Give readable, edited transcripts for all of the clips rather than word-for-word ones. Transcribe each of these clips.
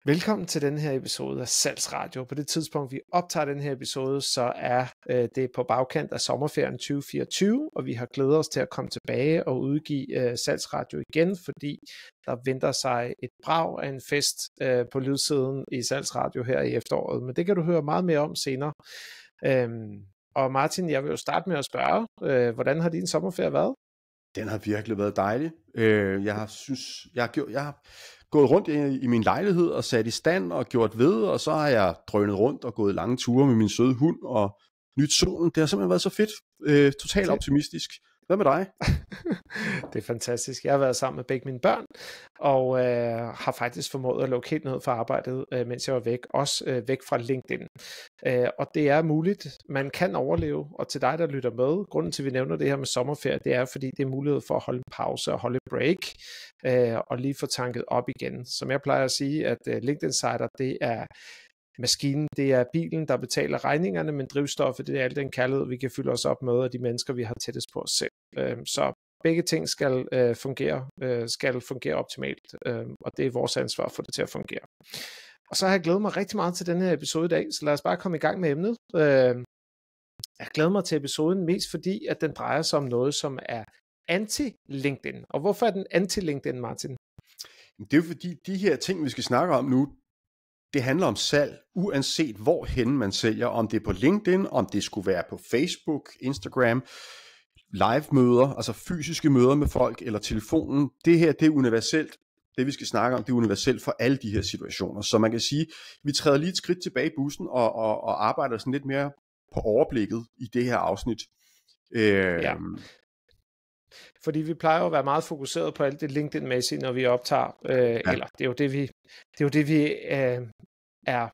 Velkommen til den her episode af Salgsradio. På det tidspunkt, vi optager den her episode, så er det på bagkant af sommerferien 2024, og vi har glædet os til at komme tilbage og udgive Salgsradio igen, fordi der venter sig et brag af en fest på lydsiden i Salgsradio her i efteråret. Men det kan du høre meget mere om senere. Og Martin, jeg vil jo starte med at spørge, hvordan har din sommerferie været? Den har virkelig været dejlig. Jeg har gået rundt i min lejlighed og sat i stand og gjort ved, og så har jeg drønet rundt og gået lange ture med min søde hund og nyt solen. Det har simpelthen været så fedt. Totalt optimistisk. Hvad med dig? Det er fantastisk. Jeg har været sammen med begge mine børn, og har faktisk formået at lukke helt ned for arbejdet, mens jeg var væk. Også væk fra LinkedIn. Og det er muligt. Man kan overleve. Og til dig, der lytter med, grunden til, at vi nævner det her med sommerferie, det er, fordi det er mulighed for at holde en pause og holde et break, og lige få tanket op igen. Som jeg plejer at sige, at LinkedIn-sider, det er maskinen, det er bilen, der betaler regningerne, men drivstoffet, det er al den kærlighed, vi kan fylde os op med, af de mennesker, vi har tættest på os selv. Så begge ting skal fungere optimalt, og det er vores ansvar for det til at fungere. Og så har jeg glædet mig rigtig meget til den her episode i dag, så lad os bare komme i gang med emnet. Jeg glæder mig til episoden mest fordi, at den drejer sig om noget, som er anti-LinkedIn. Og hvorfor er den anti-LinkedIn, Martin? Det er jo fordi, de her ting, vi skal snakke om nu, det handler om salg, uanset hvorhen man sælger, om det er på LinkedIn, om det skulle være på Facebook, Instagram, live-møder, altså fysiske møder med folk, eller telefonen. Det her, det er universelt. Det vi skal snakke om, det er universelt for alle de her situationer. Så man kan sige, vi træder lige et skridt tilbage i bussen, og arbejder sådan lidt mere på overblikket i det her afsnit. Ja. Fordi vi plejer jo at være meget fokuseret på alt det LinkedIn-mæssige, når vi optager, eller det er jo det, vi er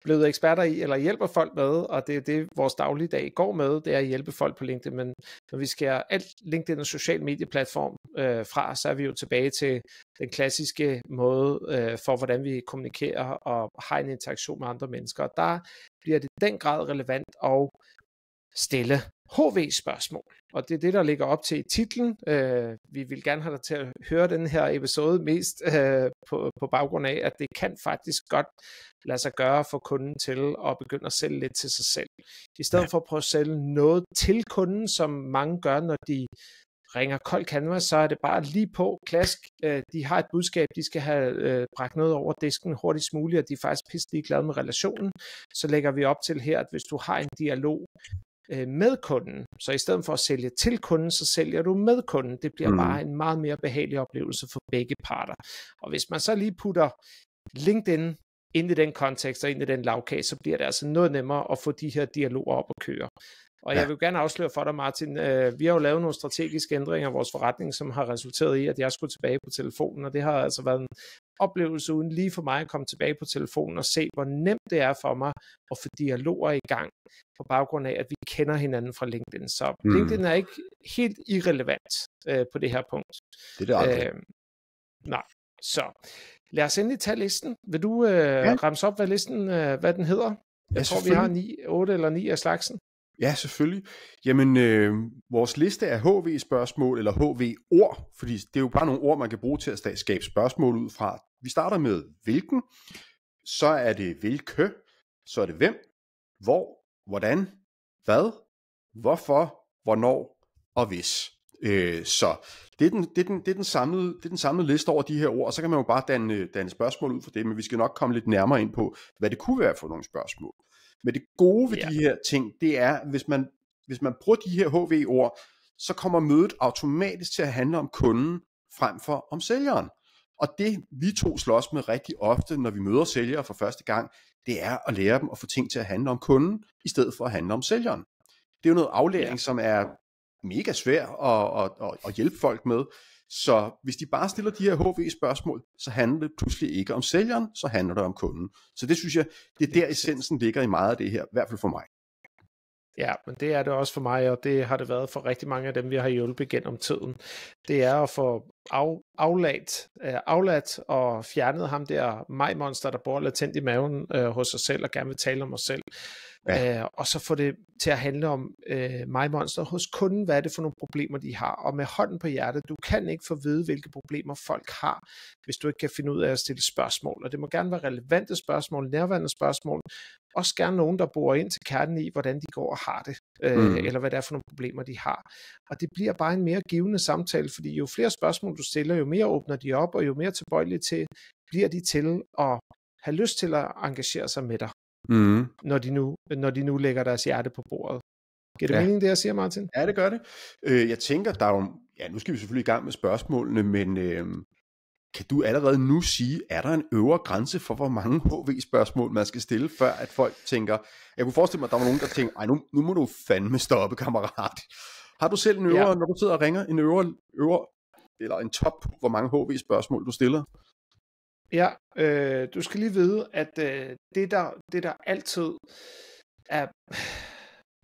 blevet eksperter i, eller hjælper folk med, og det er det, vores dagligdag går med, det er at hjælpe folk på LinkedIn, men når vi skærer alt LinkedIn og social medieplatform fra, så er vi jo tilbage til den klassiske måde for, hvordan vi kommunikerer og har en interaktion med andre mennesker, og der bliver det i den grad relevant at stille HV-spørgsmål. Og det er det, der ligger op til i titlen. Vi vil gerne have dig til at høre den her episode mest på baggrund af, at det kan faktisk godt lade sig gøre for kunden til at begynde at sælge lidt til sig selv. I stedet for at prøve at sælge noget til kunden, som mange gør, når de ringer kold canvas, så er det bare lige på klask. De har et budskab, de skal have bragt noget over disken hurtigst muligt, og de er faktisk pisselig glade med relationen. Så lægger vi op til her, at hvis du har en dialog med kunden, så i stedet for at sælge til kunden, så sælger du med kunden. Det bliver bare en meget mere behagelig oplevelse for begge parter. Og hvis man så lige putter LinkedIn ind i den kontekst og ind i den lavkage, så bliver det altså noget nemmere at få de her dialoger op at køre. Og jeg vil gerne afsløre for dig, Martin, vi har jo lavet nogle strategiske ændringer af vores forretning, som har resulteret i, at jeg skulle tilbage på telefonen, og det har altså været en oplevelse uden lige for mig at komme tilbage på telefonen og se, hvor nemt det er for mig at få dialoger i gang på baggrund af, at vi kender hinanden fra LinkedIn. Så LinkedIn er ikke helt irrelevant på det her punkt. Det er det nej, så lad os endelig tage listen. Vil du ramse op, hvad den hedder? Jeg tror, vi har 8 eller 9 af slagsen. Ja, selvfølgelig. Jamen, vores liste er HV-spørgsmål eller HV-ord, fordi det er jo bare nogle ord, man kan bruge til at skabe spørgsmål ud fra. Vi starter med hvilken, så er det hvilke, så er det hvem, hvor, hvordan, hvad, hvorfor, hvornår og hvis. Så det er den samlede liste over de her ord, og så kan man jo bare danne spørgsmål ud fra det, men vi skal nok komme lidt nærmere ind på, hvad det kunne være for nogle spørgsmål. Men det gode ved de her ting, det er, hvis man bruger de her HV-ord, så kommer mødet automatisk til at handle om kunden frem for om sælgeren. Og det vi to slås med rigtig ofte, når vi møder sælgere for første gang, det er at lære dem at få ting til at handle om kunden, i stedet for at handle om sælgeren. Det er jo noget aflæring, som er mega svær at hjælpe folk med. Så hvis de bare stiller de her HV-spørgsmål, så handler det pludselig ikke om sælgeren, så handler det om kunden. Så det synes jeg, det er der essensen ligger i meget af det her, i hvert fald for mig. Ja, men det er det også for mig, og det har det været for rigtig mange af dem, vi har hjulpet gennem tiden. Det er at få afladt og fjernet ham der majmonster, der bor latent i maven hos sig selv og gerne vil tale om os selv. Ja. Og så få det til at handle om majmonster hos kunden, hvad er det for nogle problemer, de har. Og med hånden på hjertet, du kan ikke få at vide, hvilke problemer folk har, hvis du ikke kan finde ud af at stille spørgsmål. Og det må gerne være relevante spørgsmål, nærværende spørgsmål, også gerne nogen, der borer ind til kernen i, hvordan de går og har det, eller hvad det er for nogle problemer, de har. Og det bliver bare en mere givende samtale, fordi jo flere spørgsmål du stiller, jo mere åbner de op, og jo mere tilbøjelige bliver de til at have lyst til at engagere sig med dig, når de nu lægger deres hjerte på bordet. Giver det mening, det jeg siger, Martin? Ja, det gør det. Jeg tænker, der er jo, nu skal vi selvfølgelig i gang med spørgsmålene, men kan du allerede nu sige, er der en øvre grænse for, hvor mange HV-spørgsmål man skal stille, før at folk tænker, jeg kunne forestille mig, at der var nogen, der tænker, nu må du fandme stoppe, kammerat. Har du selv en øvre, når du sidder og ringer, en øvre eller en top, hvor mange HV-spørgsmål du stiller? Ja, du skal lige vide, at det der altid er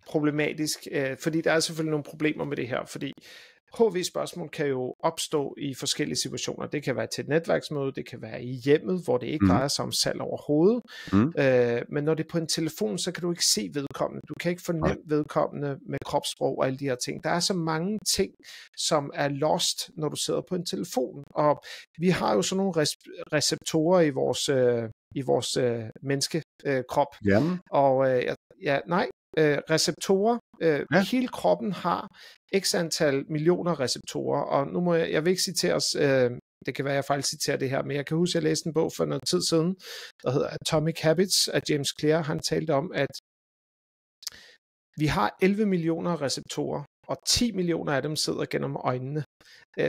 problematisk, fordi der er selvfølgelig nogle problemer med det her, fordi HV-spørgsmål kan jo opstå i forskellige situationer. Det kan være til et netværksmøde, det kan være i hjemmet, hvor det ikke drejer sig om salg overhovedet. Men når det er på en telefon, så kan du ikke se vedkommende. Du kan ikke fornemme vedkommende med kropssprog og alle de her ting. Der er så mange ting, som er lost, når du sidder på en telefon. Og vi har jo sådan nogle receptorer i vores menneskekrop. Og receptorer. Hele kroppen har x antal millioner receptorer, og nu må jeg vil ikke citere os, det kan være, jeg faktisk citerer det her, men jeg kan huske, at jeg læste en bog for noget tid siden, der hedder Atomic Habits af James Clear. Han talte om, at vi har 11 millioner receptorer, og 10 millioner af dem sidder gennem øjnene.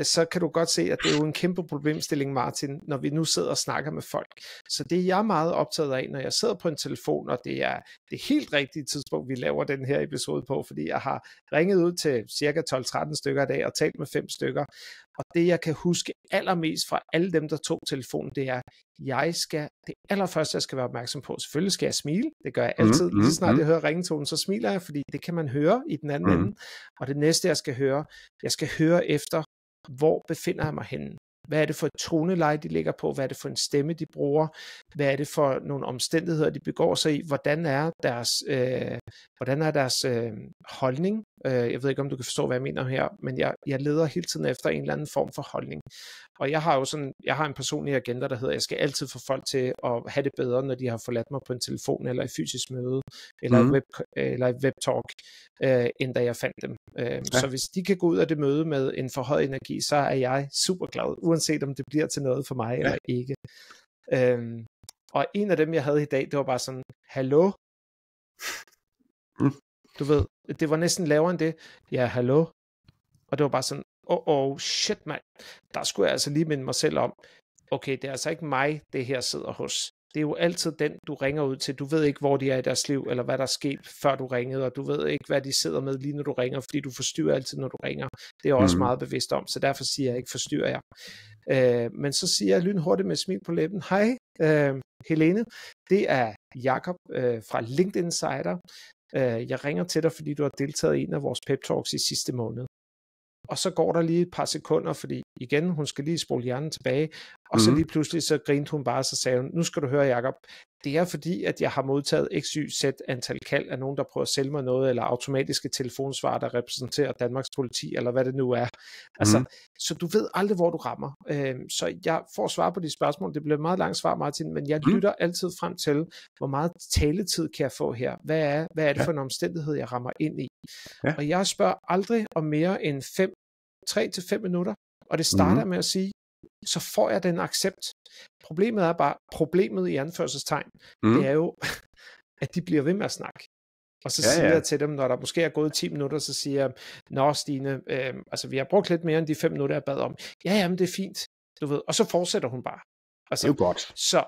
Så kan du godt se, at det er jo en kæmpe problemstilling, Martin, når vi nu sidder og snakker med folk. Så det er jeg meget optaget af, når jeg sidder på en telefon, og det er det helt rigtige tidspunkt, vi laver den her episode på, fordi jeg har ringet ud til cirka 12-13 stykker i dag og talt med 5 stykker. Og det, jeg kan huske allermest fra alle dem, der tog telefonen, det er, det allerførste, jeg skal være opmærksom på, selvfølgelig skal jeg smile. Det gør jeg altid. Lige så snart jeg hører ringetonen, så smiler jeg, fordi det kan man høre i den anden ende. Og det næste, jeg skal høre efter, hvor befinder jeg mig henne? Hvad er det for et toneleje, de ligger på? Hvad er det for en stemme, de bruger? Hvad er det for nogle omstændigheder, de begår sig i? Hvordan er deres holdning? Jeg ved ikke, om du kan forstå, hvad jeg mener her, men jeg leder hele tiden efter en eller anden form for holdning. Og jeg har en personlig agenda, der hedder, jeg skal altid få folk til at have det bedre, når de har forladt mig på en telefon, eller i fysisk møde, eller et webtalk, end da jeg fandt dem. Så hvis de kan gå ud af det møde med en forhøjet energi, så er jeg super glad, uanset om det bliver til noget for mig eller ikke. Og en af dem, jeg havde i dag, det var bare sådan, hallo? Du ved, det var næsten lavere end det. Ja, hallo? Og det var bare sådan, shit mand, der skulle jeg altså lige minde mig selv om, okay, det er altså ikke mig, det her sidder hos. Det er jo altid den, du ringer ud til. Du ved ikke, hvor de er i deres liv, eller hvad der er sket, før du ringede, og du ved ikke, hvad de sidder med lige når du ringer, fordi du forstyrrer altid, når du ringer. Det er jeg også meget bevidst om, så derfor siger jeg ikke, forstyrrer jeg. Men så siger jeg lynhurtigt med smil på læben, hej Helene, det er Jakob fra LinkedIn Insider. Jeg ringer til dig, fordi du har deltaget i en af vores pep talks i sidste måned. Og så går der lige et par sekunder, fordi igen, hun skal lige spole hjernen tilbage, og så lige pludselig så grinte hun bare, så sagde hun, nu skal du høre, Jakob, det er fordi, at jeg har modtaget XYZ antal kald af nogen, der prøver at sælge mig noget, eller automatiske telefonsvar, der repræsenterer Danmarks politi, eller hvad det nu er. Altså, så du ved aldrig, hvor du rammer. Så jeg får svar på de spørgsmål. Det bliver et meget langt svar, Martin, men jeg lytter altid frem til, hvor meget taletid kan jeg få her? Hvad er det for en omstændighed, jeg rammer ind i? Og jeg spørger aldrig om mere end 3-5 minutter, og det starter med at sige, så får jeg den accept. Problemet i anførselstegn, det er jo, at de bliver ved med at snakke. Og så siger jeg til dem, når der måske er gået 10 minutter, så siger jeg, nå Stine, altså vi har brugt lidt mere end de 5 minutter, jeg bad om. Ja, men det er fint, du ved. Og så fortsætter hun bare. Altså, det er jo godt. Så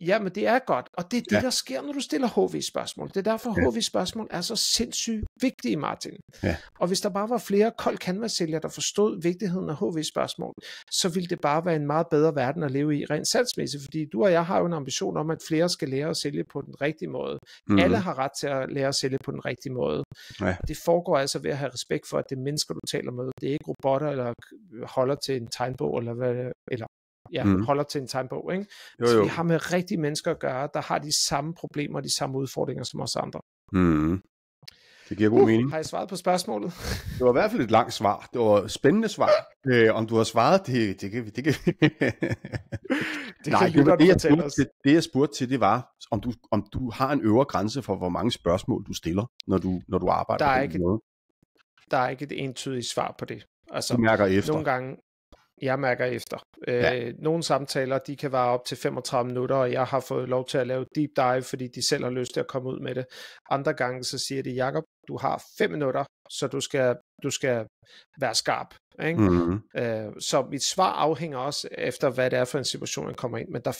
Ja, men det er godt, og det er det, der sker, når du stiller HV-spørgsmål. Det er derfor, HV-spørgsmål er så sindssygt vigtige, Martin. Ja. Og hvis der bare var flere kold canvas-sælgere, der forstod vigtigheden af HV-spørgsmål, så ville det bare være en meget bedre verden at leve i, rent salgsmæssigt, fordi du og jeg har jo en ambition om, at flere skal lære at sælge på den rigtige måde. Alle har ret til at lære at sælge på den rigtige måde. Ja. Det foregår altså ved at have respekt for, at det er mennesker, du taler med. Det er ikke robotter, eller holder til en tegnbog, eller holder til en tegnbog, ikke? Jo. Så vi har med rigtige mennesker at gøre, der har de samme problemer, de samme udfordringer som os andre. Det giver god mening. Har jeg svaret på spørgsmålet? Det var i hvert fald et langt svar. Det var et spændende svar. Om du har svaret, det kan Nej, det jeg spurgte til, det var, om du har en øvre grænse for, hvor mange spørgsmål du stiller, når du arbejder på den måde. Der er ikke et entydigt svar på det. Altså, du mærker efter. Nogle gange, jeg mærker efter. Nogle samtaler, de kan vare op til 35 minutter, og jeg har fået lov til at lave deep dive, fordi de selv har lyst til at komme ud med det. Andre gange, så siger de, Jakob, du har 5 minutter, så du skal være skarp. Ikke? Så mit svar afhænger også efter, hvad det er for en situation, jeg kommer ind. Men der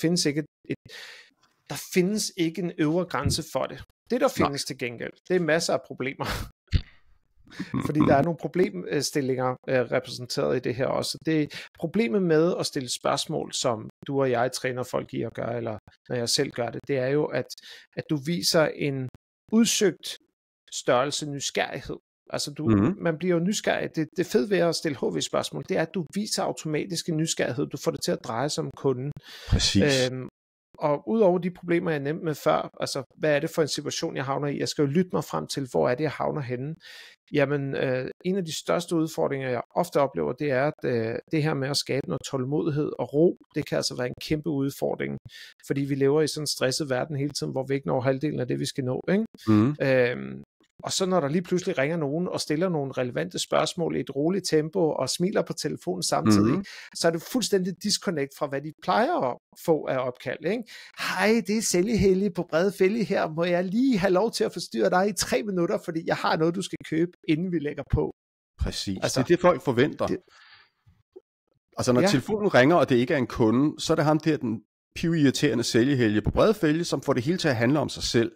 findes ikke en øvre grænse for det. Det, der findes til gengæld, det er masser af problemer. Fordi der er nogle problemstillinger repræsenteret i det her også. Det er problemet med at stille spørgsmål, som du og jeg træner folk i at gøre, eller når jeg selv gør det, det er jo, at du viser en udsøgt størrelse nysgerrighed. Altså man bliver jo nysgerrig. Det fede ved at stille HV-spørgsmål, det er, at du viser automatisk en nysgerrighed. Du får det til at dreje sig om kunden. Præcis. Og udover de problemer, jeg nævnte med før, altså hvad er det for en situation, jeg havner i? Jeg skal jo lytte mig frem til, hvor er det, jeg havner henne? Jamen, en af de største udfordringer, jeg ofte oplever, det er, at det her med at skabe noget tålmodighed og ro, det kan altså være en kæmpe udfordring, fordi vi lever i sådan en stresset verden hele tiden, hvor vi ikke når halvdelen af det, vi skal nå, ikke? Og så når der lige pludselig ringer nogen og stiller nogle relevante spørgsmål i et roligt tempo og smiler på telefonen samtidig, så er det fuldstændig disconnect fra, hvad de plejer at få af opkald. Ikke? Hej, det er Sælgehelge på Brede Fælge her. Må jeg lige have lov til at forstyrre dig i 3 minutter, fordi jeg har noget, du skal købe, inden vi lægger på. Præcis, altså, det er det, folk forventer. Altså, når telefonen ringer, og det ikke er en kunde, så er det ham der, den pivirriterende Sælgehelge på Brede Fælge, som får det hele til at handle om sig selv.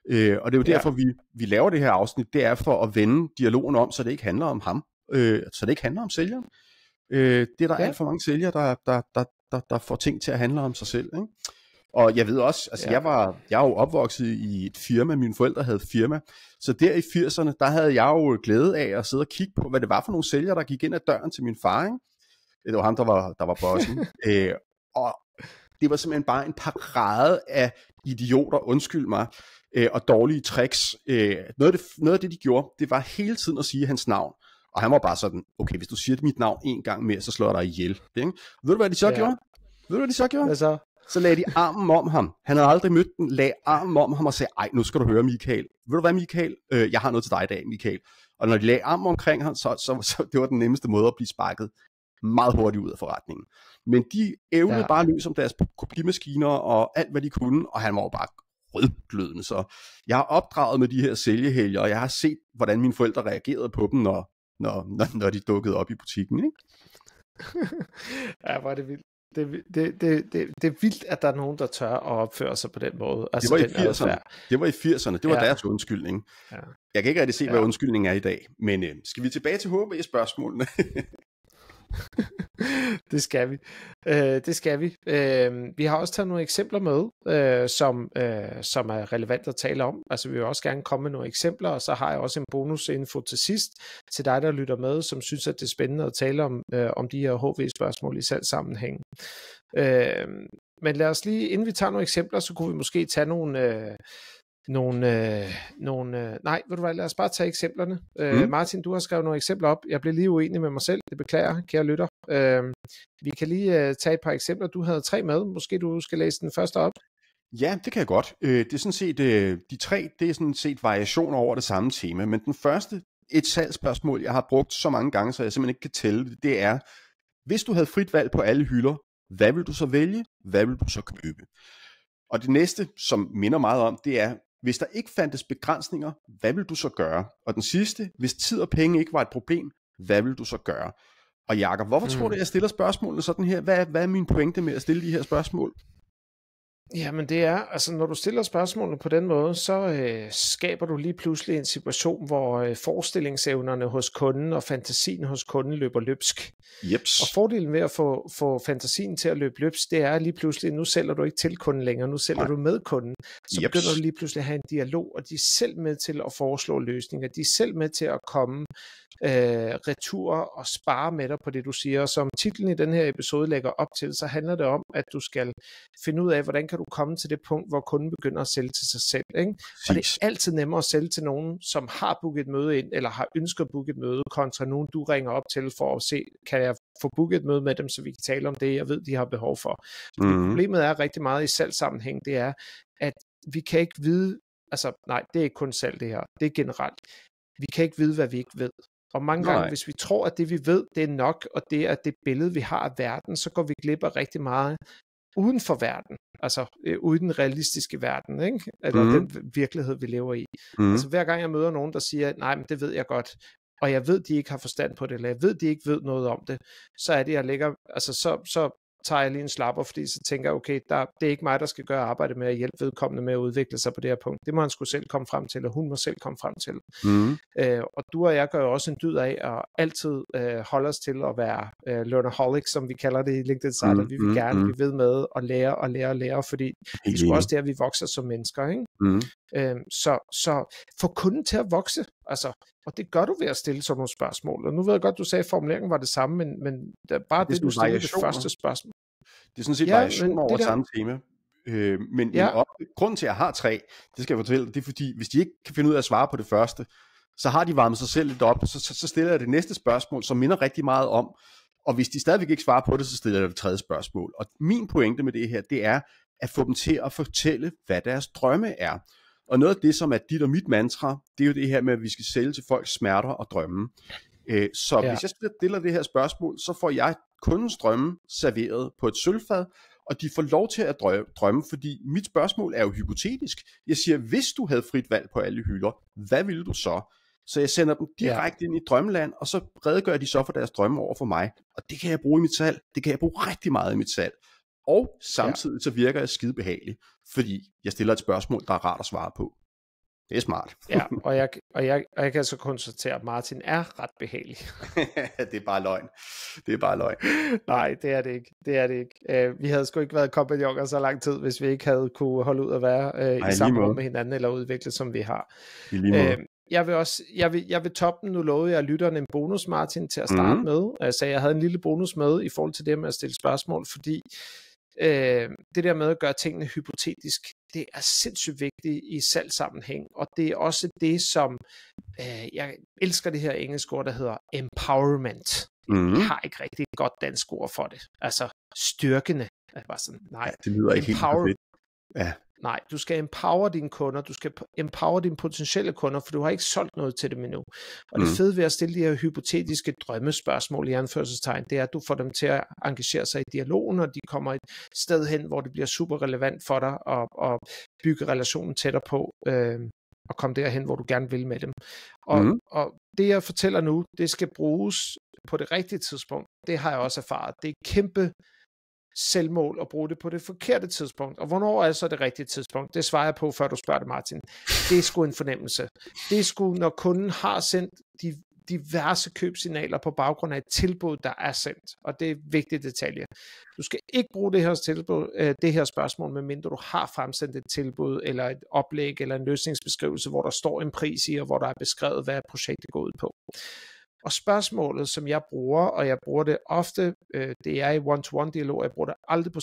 Og det er jo derfor, vi laver det her afsnit, det er for at vende dialogen om, så det ikke handler om ham, så det ikke handler om sælgeren. Det er der alt for mange sælgere, der får ting til at handle om sig selv. Ikke? Og jeg ved også, altså jeg er jo opvokset i et firma, mine forældre havde et firma, så der i 80'erne, der havde jeg jo glæde af at sidde og kigge på, hvad det var for nogle sælgere, der gik ind ad døren til min far. Ikke? Det var ham, der var bossen. Og det var simpelthen bare en parade af idioter, undskyld mig, og dårlige tricks. Noget af det, de gjorde, det var hele tiden at sige hans navn. Og han var bare sådan, okay, hvis du siger mit navn en gang mere, så slår jeg dig ihjel. Ikke? Ved du, hvad de så gjorde? Hvad så? Så lagde de armen om ham. Han havde aldrig mødt den. Lagde armen om ham og sagde, ej, nu skal du høre, Michael. Ved du hvad, Michael? Jeg har noget til dig i dag, Michael. Og når de lagde armen omkring ham, så det var den nemmeste måde at blive sparket meget hurtigt ud af forretningen. Men de evnede bare løs om deres kopimaskiner og alt, hvad de kunne, og han var jo bare rødglødende. Så jeg har opdraget med de her sælgehelger, og jeg har set, hvordan mine forældre reagerede på dem, når de dukkede op i butikken. Ikke? Ja, hvor er det vildt. Det er vildt, at der er nogen, der tør at opføre sig på den måde. Altså, det var i 80'erne. Det var i 80'erne. Det var deres undskyldning. Ja. Jeg kan ikke rigtig se, hvad undskyldningen er i dag. Men skal vi tilbage til HV-spørgsmålene? Det skal vi. Vi har også taget nogle eksempler med, som er relevant at tale om. Altså vi vil også gerne komme med nogle eksempler, og så har jeg også en bonusinfo til sidst til dig, der lytter med, som synes, at det er spændende at tale om de her HV-spørgsmål i salgssammenhæng. Men lad os lige, inden vi tager nogle eksempler, så kunne vi måske tage nogle nej, ved du hvad, lad os bare tage eksemplerne. Martin, du har skrevet nogle eksempler op. Jeg blev lige uenig med mig selv. Det beklager, kære lytter. Vi kan lige tage et par eksempler. Du havde 3 med. Måske du skal læse den første op. Ja, det kan jeg godt. Det er sådan set, de 3, det er sådan set variationer over det samme tema. Men den første, et salgsspørgsmål, jeg har brugt så mange gange, så jeg simpelthen ikke kan tælle det er, hvis du havde frit valg på alle hylder, hvad vil du så vælge? Hvad vil du så købe? Og det næste, som minder meget om, det er, hvis der ikke fandtes begrænsninger, hvad vil du så gøre? Og den sidste, hvis tid og penge ikke var et problem, hvad vil du så gøre? Og Jakob, hvorfor tror du, jeg stiller spørgsmålene sådan her? Hvad er min pointe med at stille de her spørgsmål? Jamen det er, altså når du stiller spørgsmålene på den måde, så skaber du lige pludselig en situation, hvor forestillingsevnerne hos kunden og fantasien hos kunden løber løbsk. Jeps. Og fordelen ved at få fantasien til at løbe løbsk, det er lige pludselig, nu sælger du ikke til kunden længere, nu sælger du med kunden. Så begynder du lige pludselig at have en dialog, og de er selv med til at foreslå løsninger. De er selv med til at komme retur og spare med dig på det, du siger. Og som titlen i den her episode lægger op til, så handler det om, at du skal finde ud af, hvordan kan du komme til det punkt, hvor kunden begynder at sælge til sig selv. Ikke? Og det er altid nemmere at sælge til nogen, som har booket et møde ind, eller har ønsket at booke et møde, kontra nogen, du ringer op til for at se, kan jeg få booket et møde med dem, så vi kan tale om det, jeg ved, de har behov for. Problemet er rigtig meget i salgssammenhæng, det er, at vi kan ikke vide, altså nej, det er ikke kun salg det her, det er generelt. Vi kan ikke vide, hvad vi ikke ved. Og mange gange, hvis vi tror, at det vi ved, det er nok, og det er det billede, vi har af verden, så går vi glip af rigtig meget uden for verden, altså uden den realistiske verden, ikke? Eller den virkelighed, vi lever i. Altså hver gang jeg møder nogen, der siger, nej, men det ved jeg godt, og jeg ved, de ikke har forstand på det, eller jeg ved, de ikke ved noget om det, så er det, jeg lægger, altså så tager jeg lige en slapper, fordi så tænker jeg, okay, det er ikke mig, der skal gøre arbejde med at hjælpe vedkommende med at udvikle sig på det her punkt. Det må han skulle selv komme frem til, eller hun må selv komme frem til. Og du og jeg gør jo også en dyd af at altid holde os til at være learnaholics, som vi kalder det i LinkedIn-sitet. Vi vil gerne blive ved med at lære, fordi det er sgu også der, vi vokser som mennesker. Ikke? Så få kunden til at vokse, altså, og det gør du ved at stille sådan nogle spørgsmål. Og nu ved jeg godt, du sagde, at formuleringen var det samme, men bare det du stillede det første spørgsmål. Det er sådan set variationer over samme tema. Men grunden til, at jeg har 3, det skal jeg fortælle, det er fordi, hvis de ikke kan finde ud af at svare på det første, så har de varmet sig selv lidt op, og så stiller jeg det næste spørgsmål, som minder rigtig meget om, og hvis de stadigvæk ikke svarer på det, så stiller jeg det tredje spørgsmål. Og min pointe med det her, det er at få dem til at fortælle, hvad deres drømme er. Og noget af det, som er dit og mit mantra, det er jo det her med, at vi skal sælge til folks smerter og drømme. Så hvis jeg stiller det her spørgsmål, så får jeg kundens drømme serveret på et sølvfad, og de får lov til at drømme, fordi mit spørgsmål er jo hypotetisk. Jeg siger, hvis du havde frit valg på alle hylder, hvad ville du så? Så jeg sender dem direkte ind i drømmeland, og så redegør de så for deres drømme over for mig. Og det kan jeg bruge i mit salg. Det kan jeg bruge rigtig meget i mit salg. Og samtidig så virker jeg skide behageligt, fordi jeg stiller et spørgsmål, der er rart at svare på. Det er smart. Ja, og jeg kan så konstatere, at Martin er ret behagelig. Det er bare løgn. Nej, det er det ikke. Vi havde sgu ikke været kompagnoner så lang tid, hvis vi ikke havde kunne holde ud at være i samme rum med hinanden, eller udvikle, som vi har. Jeg vil toppe den. Nu lovede jeg lytterne en bonus, Martin, til at starte med. Altså, jeg havde en lille bonus med i forhold til det med at stille spørgsmål, fordi det der med at gøre tingene hypotetisk, det er sindssygt vigtigt i salgssammenhæng, og det er også det, som jeg elsker det her engelske ord, der hedder empowerment. Jeg har ikke rigtig et godt dansk ord for det. Altså styrkende. Er bare sådan, nej, det lyder ikke helt fedt. Ja. Nej, du skal empower dine kunder, du skal empower dine potentielle kunder, for du har ikke solgt noget til dem endnu. Og det fede ved at stille de her hypotetiske drømmespørgsmål i anførselstegn, det er, at du får dem til at engagere sig i dialogen, og de kommer et sted hen, hvor det bliver super relevant for dig at bygge relationen tættere på, og komme derhen, hvor du gerne vil med dem. Og det, jeg fortæller nu, det skal bruges på det rigtige tidspunkt. Det har jeg også erfaret. Det er kæmpe selvmål at bruge det på det forkerte tidspunkt. Og hvornår er så det rigtige tidspunkt? Det svarer jeg på, før du spørger det, Martin. Det er sgu en fornemmelse. Det er sgu, når kunden har sendt de diverse købsignaler på baggrund af et tilbud, der er sendt. Og det er vigtige detaljer. Du skal ikke bruge det her spørgsmål, medmindre du har fremsendt et tilbud, eller et oplæg, eller en løsningsbeskrivelse, hvor der står en pris i, og hvor der er beskrevet, hvad projektet går ud på. Og spørgsmålet, som jeg bruger, og jeg bruger det ofte, det er i one-to-one dialog, jeg bruger det aldrig på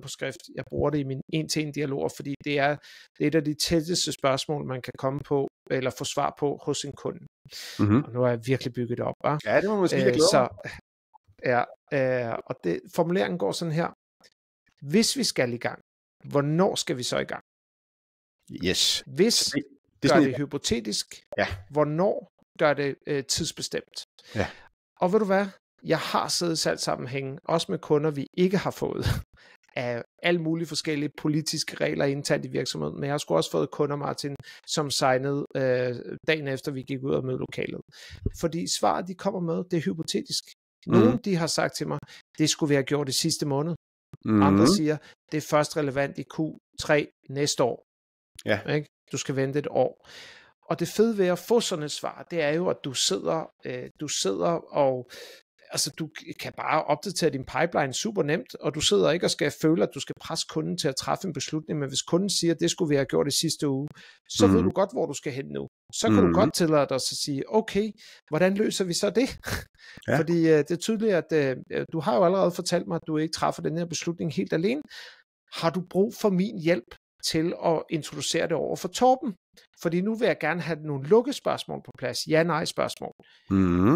skrift, jeg bruger det i mine en-til-en dialoger, fordi det er et af de tætteste spørgsmål, man kan komme på, eller få svar på hos en kunde. Og nu har jeg virkelig bygget det op. Ja, det må man sige, og formuleringen går sådan her. Hvis vi skal i gang, hvornår skal vi så i gang? Yes. Hvis gør det hypotetisk, hvornår gør det tidsbestemt. Ja. Og ved du hvad? Jeg har siddet i salgssammenhænge, også med kunder, vi ikke har fået, af alle mulige forskellige politiske regler internt i virksomheden, men jeg har sgu også fået kunder, Martin, som signede dagen efter, vi gik ud og mødte lokalet. Fordi svaret, de kommer med, det er hypotetisk. Nogle, de har sagt til mig, det skulle vi have gjort i sidste måned. Andre siger, det er først relevant i Q3 næste år. Ja. Ikke? Du skal vente et år. Og det fede ved at få sådan et svar, det er jo, at du sidder og altså du kan bare opdatere din pipeline super nemt, og du sidder ikke og skal føle, at du skal presse kunden til at træffe en beslutning, men hvis kunden siger, at det skulle vi have gjort i sidste uge, så ved du godt, hvor du skal hen nu. Så kan du godt tillade dig at sige, okay, hvordan løser vi så det? Ja. Fordi det er tydeligt, at du har jo allerede fortalt mig, at du ikke træffer den her beslutning helt alene. Har du brug for min hjælp til at introducere det over for Torben? Fordi nu vil jeg gerne have nogle lukkespørgsmål på plads. Ja-nej-spørgsmål.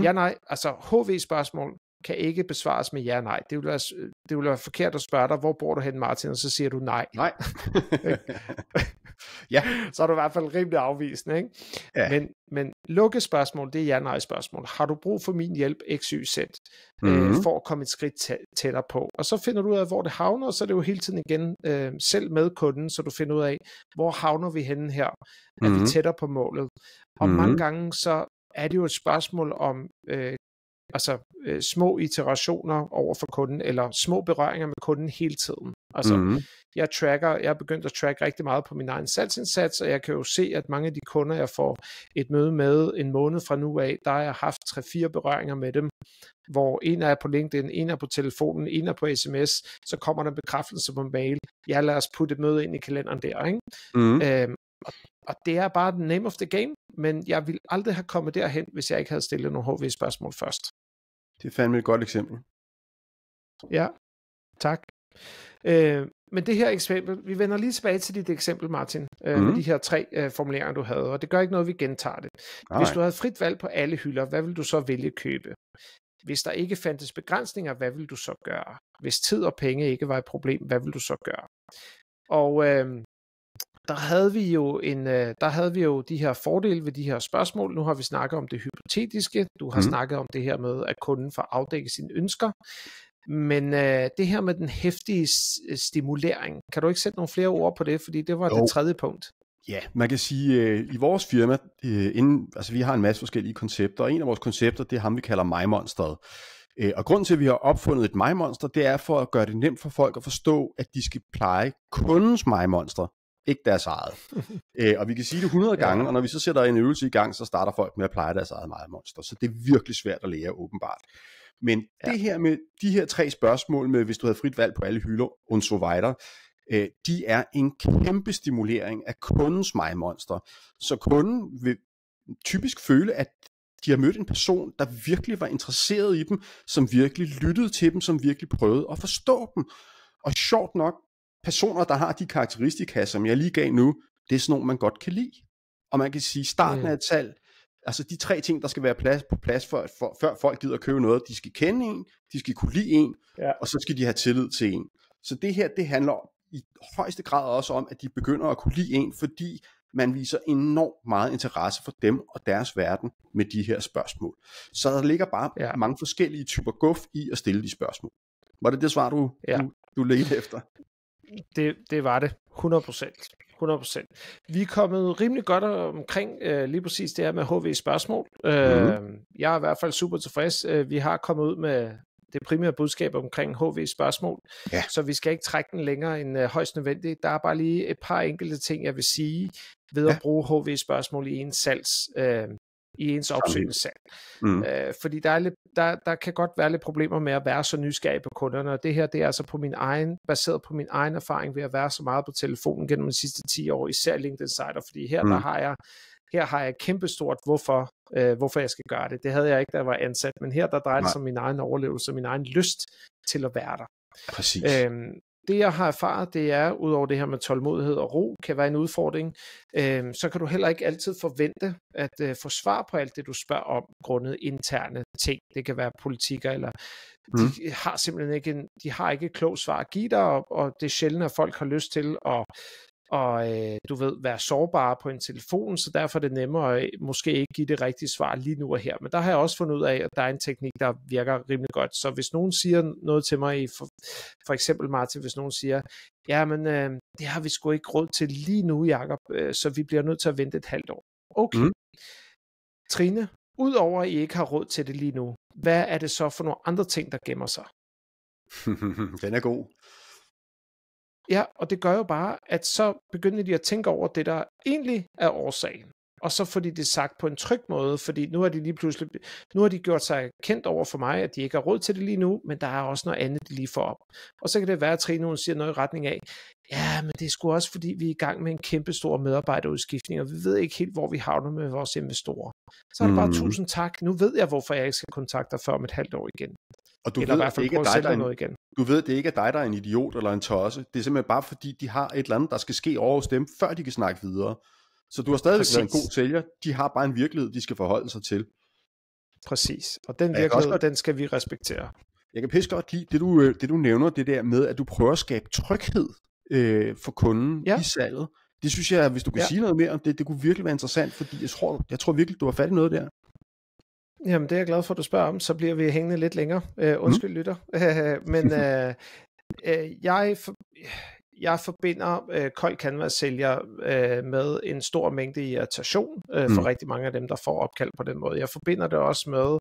Ja-nej, altså HV-spørgsmål kan ikke besvares med ja-nej. Det vil være forkert at spørge dig, hvor bor du hen, Martin, og så siger du nej. Nej. Ja. Så er du i hvert fald rimelig afvisende, ikke? Ja. Men lukkespørgsmål, det er ja-nej-spørgsmål. Har du brug for min hjælp, x, y, z, for at komme et skridt tættere på? Og så finder du ud af, hvor det havner, og så er det jo hele tiden igen selv med kunden, så du finder ud af, hvor havner vi henne her? Er vi tættere på målet? Og mange gange så er det jo et spørgsmål om små iterationer over for kunden, eller små berøringer med kunden hele tiden. Altså, jeg er begyndt at tracke rigtig meget på min egen salgsindsats, og jeg kan jo se, at mange af de kunder, jeg får et møde med en måned fra nu af, der har jeg haft 3-4 berøringer med dem, hvor en er på LinkedIn, en er på telefonen, en er på sms, så kommer der bekræftelse på mail. Ja, lad os putte et møde ind i kalenderen der, ikke? Og det er bare the name of the game, men jeg ville aldrig have kommet derhen, hvis jeg ikke havde stillet nogle HV-spørgsmål først. Det er fandme et godt eksempel. Ja, tak. Men det her eksempel, vi vender lige tilbage til dit eksempel, Martin, med de her 3 formuleringer, du havde, og det gør ikke noget, vi gentager det. Hvis du havde frit valg på alle hylder, hvad vil du så vælge at købe? Hvis der ikke fandtes begrænsninger, hvad vil du så gøre? Hvis tid og penge ikke var et problem, hvad vil du så gøre? Og der havde vi jo de her fordele ved de her spørgsmål. Nu har vi snakket om det hypotetiske. Du har snakket om det her med, at kunden får afdækket sine ønsker. Men det her med den heftige stimulering, kan du ikke sætte nogle flere ord på det? Fordi det var det tredje punkt. Ja, man kan sige, i vores firma, vi har en masse forskellige koncepter, og en af vores koncepter, det er ham, vi kalder mig-monsteret. Og grunden til, at vi har opfundet et mig-monster, det er for at gøre det nemt for folk at forstå, at de skal pleje kundens mig-monster, ikke deres eget. Og vi kan sige det 100 gange, og når vi så sætter en øvelse i gang, så starter folk med at pleje deres eget mig-monster. Så det er virkelig svært at lære, åbenbart. Men det her med de her 3 spørgsmål med, hvis du havde frit valg på alle hylder, und so weiter, de er en kæmpe stimulering af kundens mig-monster. Så kunden vil typisk føle, at de har mødt en person, der virkelig var interesseret i dem, som virkelig lyttede til dem, som virkelig prøvede at forstå dem. Og sjovt nok, personer, der har de karakteristika, som jeg lige gav nu, det er sådan nogle, man godt kan lide. Og man kan sige, starten af et salg, altså de 3 ting, der skal være på plads, før folk gider at købe noget. De skal kende en, de skal kunne lide en, og så skal de have tillid til en. Så det her, det handler i højeste grad også om, at de begynder at kunne lide en, fordi man viser enormt meget interesse for dem og deres verden med de her spørgsmål. Så der ligger bare mange forskellige typer guf i at stille de spørgsmål. Var det svar, du ledte efter? Det var det. 100%. Vi er kommet rimelig godt omkring lige præcis det her med HV-spørgsmål. Jeg er i hvert fald super tilfreds. Vi har kommet ud med det primære budskab omkring HV-spørgsmål, så vi skal ikke trække den længere end højst nødvendigt. Der er bare lige et par enkelte ting, jeg vil sige ved at bruge HV-spørgsmål i ens opsøgende salg. Fordi der kan godt være lidt problemer med at være så nysgerrig på kunderne, og det her, det er altså baseret på min egen erfaring ved at være så meget på telefonen gennem de sidste 10 år, især LinkedIn Insider, fordi her har jeg kæmpestort hvorfor jeg skal gøre det. Det havde jeg ikke, da jeg var ansat, men her der drejer det sig om min egen overlevelse og min egen lyst til at være der. Præcis. Det jeg har erfaret, det er, udover det her med tålmodighed og ro, kan være en udfordring, så kan du heller ikke altid forvente at få svar på alt det, du spørger om, grundet interne ting. Det kan være politikker, eller de har simpelthen ikke et klogt svar at give dig, og det er sjældent, at folk har lyst til at være sårbare på en telefon, så derfor er det nemmere at måske ikke give det rigtige svar lige nu og her. Men der har jeg også fundet ud af, at der er en teknik, der virker rimelig godt. Så hvis nogen siger noget til mig, for eksempel Martin, hvis nogen siger, men det har vi sgu ikke råd til lige nu, Jakob, så vi bliver nødt til at vente et halvt år. Okay. Trine, udover at I ikke har råd til det lige nu, hvad er det så for nogle andre ting, der gemmer sig? Den er god. og det gør jo bare, at så begynder de at tænke over det, der egentlig er årsagen. Og så får de det sagt på en tryg måde, fordi nu har de gjort sig kendt over for mig, at de ikke har råd til det lige nu, men der er også noget andet, de lige får op. Og så kan det være, at Trine hun siger noget i retning af, ja, men det er sgu også, fordi vi er i gang med en kæmpe stor medarbejderudskiftning, og vi ved ikke helt, hvor vi havner med vores investorer. Så er det bare 1000 tak. Nu ved jeg, hvorfor jeg ikke skal kontakte dig før om et halvt år igen. Og du eller ved, i hvert fald prøve at sætte noget igen. Du ved, det ikke er dig, der er en idiot eller en tosse. Det er simpelthen bare, fordi de har et eller andet, der skal ske over hos dem, før de kan snakke videre. Så du har stadigvæk været en god sælger. De har bare en virkelighed, de skal forholde sig til. Præcis. Og den virkelighed, den skal vi respektere. Jeg kan pisse godt lide det du nævner, det der med, at du prøver at skabe tryghed for kunden i salget. Det synes jeg, hvis du kan sige noget mere om det kunne virkelig være interessant, fordi jeg tror virkelig, du har fat i noget der. Jamen, det er jeg glad for, at du spørger om. Så bliver vi hængende lidt længere. Undskyld, lytter. Men jeg forbinder kold canvas-sælger med en stor mængde irritation for rigtig mange af dem, der får opkald på den måde. Jeg forbinder det også med,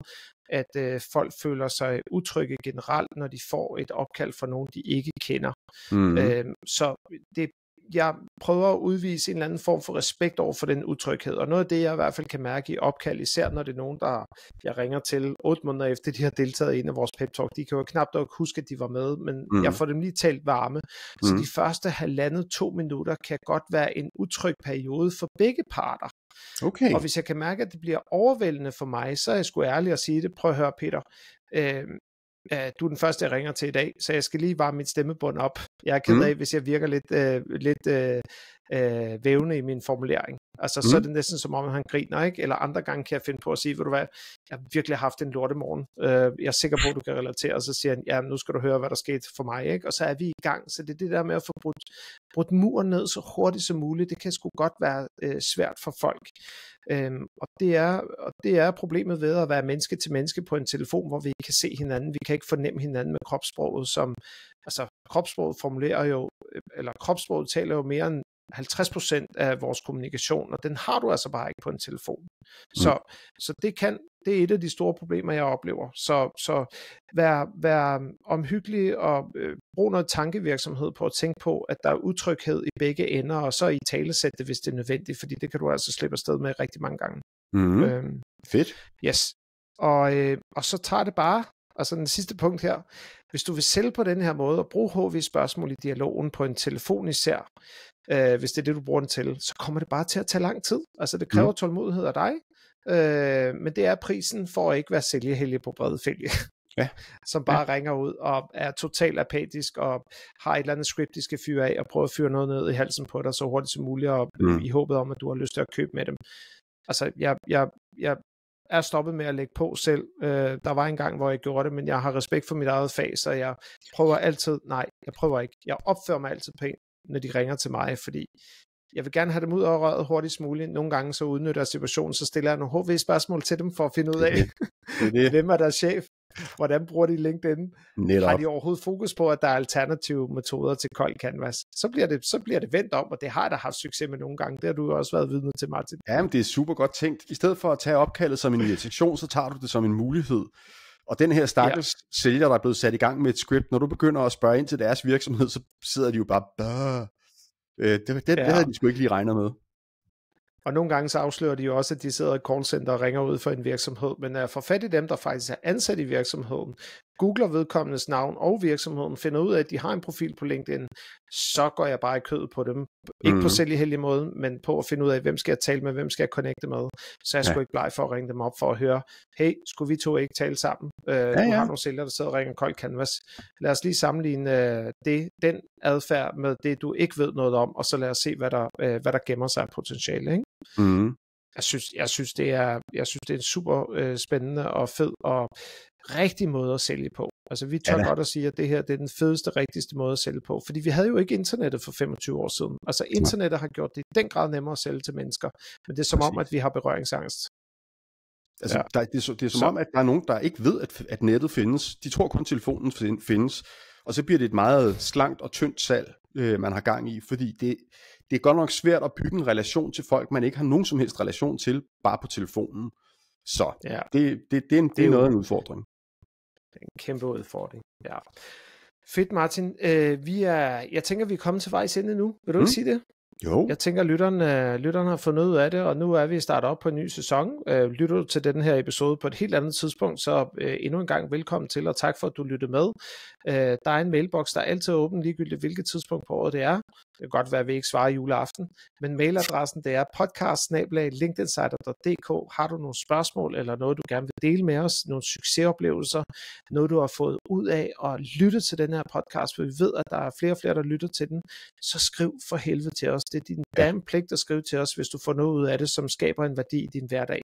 at folk føler sig utrygge generelt, når de får et opkald fra nogen, de ikke kender. Så jeg prøver at udvise en eller anden form for respekt over for den utryghed, og noget af det, jeg i hvert fald kan mærke i opkald, især når det er nogen, jeg ringer til 8 måneder efter, de har deltaget i en af vores pep talk, de kan jo knap nok huske, at de var med, men jeg får dem lige talt varme, så de første 1,5-2 minutter kan godt være en utryg periode for begge parter. Okay. Og hvis jeg kan mærke, at det bliver overvældende for mig, så er jeg sgu ærlig at sige det. Prøv at høre, Peter. Du er den første, jeg ringer til i dag, så jeg skal lige varme mit stemmebånd op. Jeg er ked af, hvis jeg virker lidt vævende i min formulering. Altså, så er det næsten som om, han griner, ikke? Eller andre gange kan jeg finde på at sige, ved du hvad, jeg har virkelig haft en lortemorgen. Jeg er sikker på, at du kan relatere, og så siger han, ja, nu skal du høre, hvad der skete for mig, ikke? Og så er vi i gang. Så det er det der med at få brudt muren ned så hurtigt som muligt. Det kan sgu godt være svært for folk. Og det er problemet ved at være menneske til menneske på en telefon, hvor vi ikke kan se hinanden. Vi kan ikke fornemme hinanden med kropssproget, kropssproget taler jo mere end 50% af vores kommunikation, og den har du altså bare ikke på en telefon. Så det er et af de store problemer, jeg oplever. Så vær omhyggelig og brug noget tankevirksomhed på at tænke på, at der er utryghed i begge ender, og så i talesæt det, hvis det er nødvendigt, fordi det kan du altså slippe afsted med rigtig mange gange. Fedt. Yes. Og så tager det bare, altså den sidste punkt her, hvis du vil sælge på den her måde, og bruge HV-spørgsmål i dialogen på en telefon især, hvis det er det, du bruger den til, så kommer det bare til at tage lang tid. Altså det kræver tålmodighed af dig, men det er prisen for at ikke være sælgehelge på brede fælge. Som bare ringer ud og er totalt apatisk og har et eller andet script, de skal fyre af og prøve at fyre noget ned i halsen på dig så hurtigt som muligt, og i håbet om, at du har lyst til at købe med dem. Altså jeg er stoppet med at lægge på selv. Der var en gang, hvor jeg gjorde det, men jeg har respekt for mit eget fag, så jeg prøver ikke. Jeg opfører mig altid pænt, når de ringer til mig, fordi jeg vil gerne have dem ud af røret hurtigst muligt. Nogle gange så udnytter jeg situationen, så stiller jeg nogle HV-spørgsmål til dem for at finde ud af, hvem er der chef, hvordan bruger de LinkedIn, har de overhovedet fokus på, at der er alternative metoder til kold canvas. Så bliver det vendt om, og det har jeg da haft succes med nogle gange. Det har du også været vidne til, Martin. Jamen, det er super godt tænkt. I stedet for at tage opkaldet som en irritation, så tager du det som en mulighed. Og den her stakkels sælger, der er blevet sat i gang med et script, når du begynder at spørge ind til deres virksomhed, så sidder de jo bare, det havde de sgu ikke lige regnet med. Og nogle gange så afslører de jo også, at de sidder i callcenter og ringer ud for en virksomhed, men når jeg får fat i dem, der faktisk er ansat i virksomheden, googler vedkommendes navn og virksomheden, finder ud af, at de har en profil på LinkedIn, så går jeg bare i kødet på dem. Ikke på sælgeheldig måde, men på at finde ud af, hvem skal jeg tale med, hvem skal jeg connecte med. Så jeg skulle ikke bleg for at ringe dem op for at høre, hey, skulle vi to ikke tale sammen? Du har nogle sælgere, der sidder og ringer kold canvas. Lad os lige sammenligne den adfærd med det, du ikke ved noget om, og så lad os se, hvad der gemmer sig af potentiale, ikke? Jeg synes, det er en super spændende og fed og rigtig måde at sælge på. Altså vi tør godt at sige, at det her det er den fedeste, rigtigste måde at sælge på, fordi vi havde jo ikke internettet for 25 år siden. Altså internettet har gjort det i den grad nemmere at sælge til mennesker, men det er som om, at vi har berøringsangst. Altså, det er som om, at der er nogen, der ikke ved, at nettet findes. De tror kun, telefonen findes, og så bliver det et meget slankt og tyndt salg, man har gang i, fordi det er godt nok svært at bygge en relation til folk, man ikke har nogen som helst relation til, bare på telefonen. Så det er noget af en udfordring. Det er en kæmpe udfordring, ja. Fedt, Martin. Jeg tænker, vi er kommet til vejs ende nu. Vil du ikke sige det? Jo. Jeg tænker, lytteren har fundet ud af det, og nu er vi startet op på en ny sæson. Lytter du til den her episode på et helt andet tidspunkt, så endnu en gang velkommen til, og tak for, at du lyttede med. Der er en mailbox, der er altid åben, ligegyldigt hvilket tidspunkt på året det er. Det kan godt være, at vi ikke svarer juleaften, men mailadressen det er podcast@linkedinsider.dk. Har du nogle spørgsmål, eller noget, du gerne vil dele med os, nogle succesoplevelser, noget, du har fået ud af at lytte til den her podcast, for vi ved, at der er flere og flere, der lytter til den, så skriv for helvede til os. Det er din damn pligt at skrive til os, hvis du får noget ud af det, som skaber en værdi i din hverdag.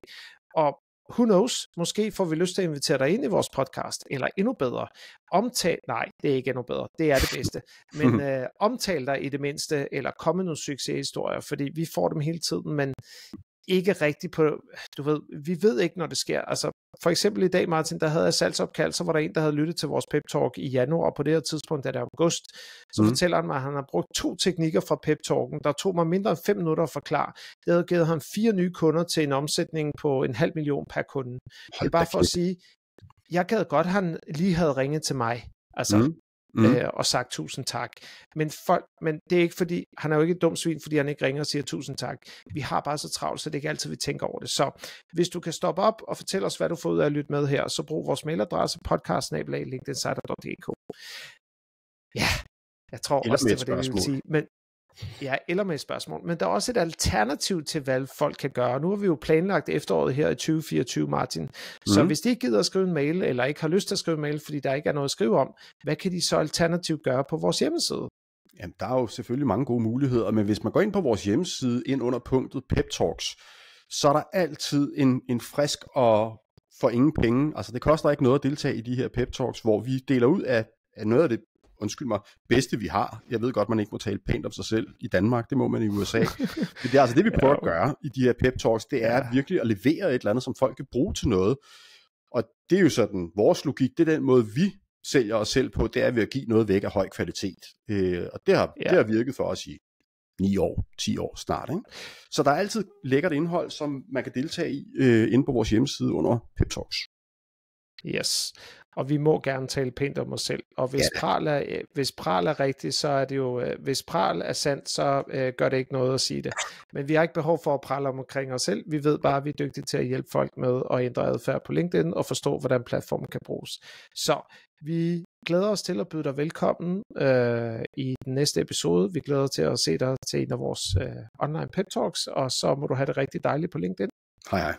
Og who knows, måske får vi lyst til at invitere dig ind i vores podcast, eller endnu bedre, nej, det er ikke endnu bedre, det er det bedste, men omtal dig i det mindste, eller komme med nogle succeshistorier, fordi vi får dem hele tiden, men ikke rigtigt på, du ved, vi ved ikke, når det sker. Altså, for eksempel i dag, Martin, der havde jeg salgsopkald, så var der en, der havde lyttet til vores pep talk i januar, og på det her tidspunkt, da det er august, så fortæller han mig, at han har brugt 2 teknikker fra pep talken, der tog mig mindre end 5 minutter at forklare. Det havde givet ham 4 nye kunder til en omsætning på 500.000 per kunde. Det er bare for at sige, jeg gad godt, at han lige havde ringet til mig, altså, og sagt 1000 tak. Men det er ikke fordi, han er jo ikke et dumt svin, fordi han ikke ringer og siger 1000 tak. Vi har bare så travlt, så det er ikke altid, vi tænker over det. Så hvis du kan stoppe op og fortælle os, hvad du får ud af at lytte med her, så brug vores mailadresse podcast@linkedinsider.dk. Ja, jeg tror eller også, det var det, vi vil sige. Men ja, eller med et spørgsmål. Men der er også et alternativ til, hvad folk kan gøre. Nu har vi jo planlagt efteråret her i 2024, Martin. Så hvis de ikke gider at skrive en mail, eller ikke har lyst til at skrive en mail, fordi der ikke er noget at skrive om, hvad kan de så alternativt gøre på vores hjemmeside? Jamen, der er jo selvfølgelig mange gode muligheder, men hvis man går ind på vores hjemmeside, ind under punktet Pep Talks, så er der altid en frisk og for ingen penge. Altså, det koster ikke noget at deltage i de her Pep Talks, hvor vi deler ud af noget af det, bedste vi har. Jeg ved godt, man ikke må tale pænt om sig selv i Danmark, det må man i USA. Men det er altså det, vi prøver at gøre i de her pep talks, det er virkelig at levere et eller andet, som folk kan bruge til noget. Og det er jo sådan, vores logik, det er den måde, vi sælger os selv på, det er ved at give noget væk af høj kvalitet. Og det har virket for os i 9 år, 10 år snart. Ikke? Så der er altid lækkert indhold, som man kan deltage i inde på vores hjemmeside under pep talks. Yes, og vi må gerne tale pænt om os selv, og hvis pral er rigtigt, så er det jo, hvis pral er sandt, så gør det ikke noget at sige det, men vi har ikke behov for at prale omkring os selv, vi ved bare, at vi er dygtige til at hjælpe folk med at ændre adfærd på LinkedIn, og forstå, hvordan platformen kan bruges. Så vi glæder os til at byde dig velkommen i den næste episode, vi glæder os til at se dig til en af vores online pep talks, og så må du have det rigtig dejligt på LinkedIn. Hej hej.